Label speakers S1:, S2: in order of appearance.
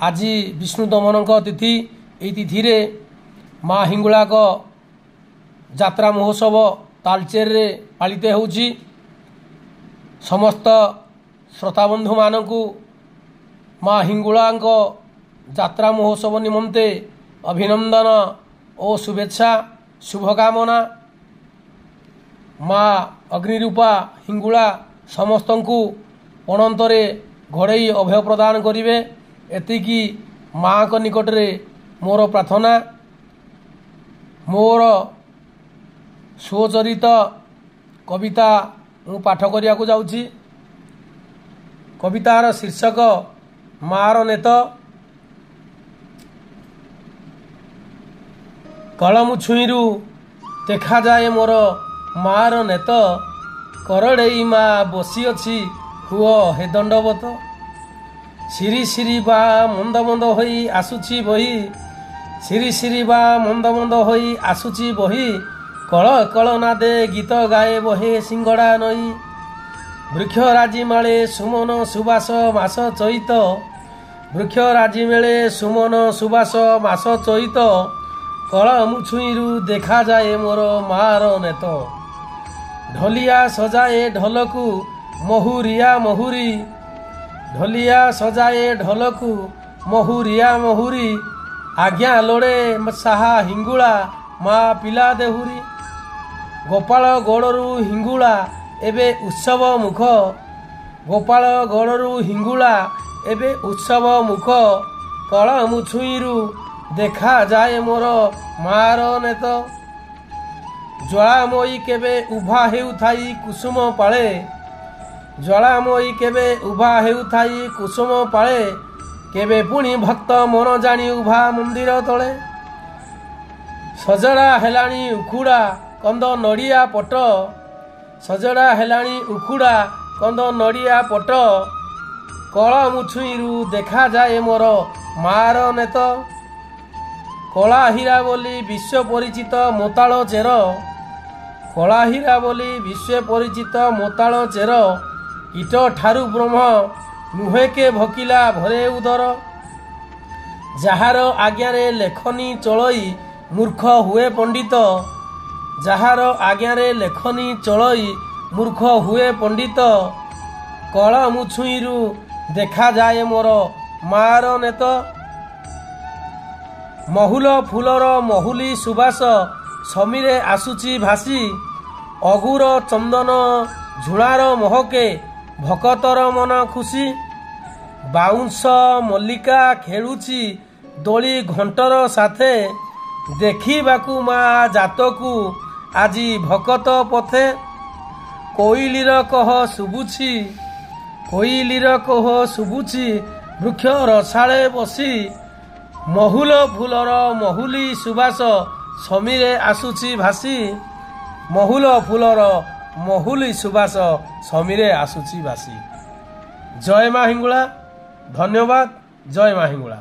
S1: आज विष्णु दमन तिथि ये तिथि रे माँ हिंगुला को जात्रा महोत्सव तालचेर रे पालित होउची। समस्त श्रोताबंधु मानकु माँ हिंगुला को जात्रा महोत्सव निमंते अभिनंदन और शुभेच्छा शुभकामना। माँ अग्निरूपा हिंगुला समस्त को पणंतरे घोड़े अभय प्रदान करिवे एतिकी माँ को निकट रे मोर प्रार्थना। मोर स्वचरित कविता मु पाठ करिया को जाउची। कवितार शीर्षक मार नेत। कलम छुईरु देखा जाए मोर मार नेत। करड़ेई माँ बसी अछि हुओ हे दंडवत। सिरी सिरी बा मंद मंद होई आसुची बही। सिरी सिरी बा मंद मंद होई आसुची बही। कल कल नादे गीत गाए बहे सिंगड़ा नई। वृक्ष राजी माळे सुमन सुबास मास चैत। वृक्ष राजी मेले सुमन सुबास मास चैत। कल मुछुईरु देखा जाए मोर मार नेत। ढलिया सजाए ढलकु महुरिया महुरी। ढलिया सजाए ढलकु महुरिया महुरी। आज्ञा लोड़े साहा हिंगुला माँ पिला देहुरी। गोपाल गौड़रू हिंगुला एबे उत्सव मुख। गोपाल गौड़रू हिंगुला एबे उत्सव मुख। कल मुछुईरु देखा जाए मोर मार नेत। ज्वालामयी केबे उभा हेउथाई कुसुम पाळे। ज्वालामयी केबे उभा हेउथाई कुसुम पाळे। केबे पुणी भक्त मन जानी उभा मंदिर तले। सजड़ा हेलाणी उखुड़ा कंद नड़िया पट। सजड़ा हेलाणी उखुड़ा कंद नड़िया पट। कल मुछुईरु देखा जाए मोर मार नेत। कला हीरा बोली विश्व परिचित मोताल चेर। कला हीरा बोली विश्व परिचित मोताल चेर। ईट ठारू ब्रह्म नुहे के भकिला भरे उदर। जार आज्ञारे लेखनी चलई मूर्ख हुए पंडित। जार आज्ञारे लेखनी चलई मूर्ख हुए पंडित। कल मुछुईरु देखा जाए मोर मार नेत। महुल फूलर महुली सुबास समीरे आसुची भासी। अगुर चंदन झुलार महके भकतर मन खुशी। बाउंस मल्लिका खेलुची दोली घंटर साथे। देखिबाकू माँ जातकू आजी भकत पथे। कोइलीर कह शुभुची। कोइलीर कह शुभुची वृक्ष रसाळे बसी। महुल फूलर महुली सुबास समीरे आसुची भासी। महुल फूलर महुली सुबास समीरे आसुची भासी। जय माँ हिंगुला। धन्यवाद। जय माँ हिंगुला।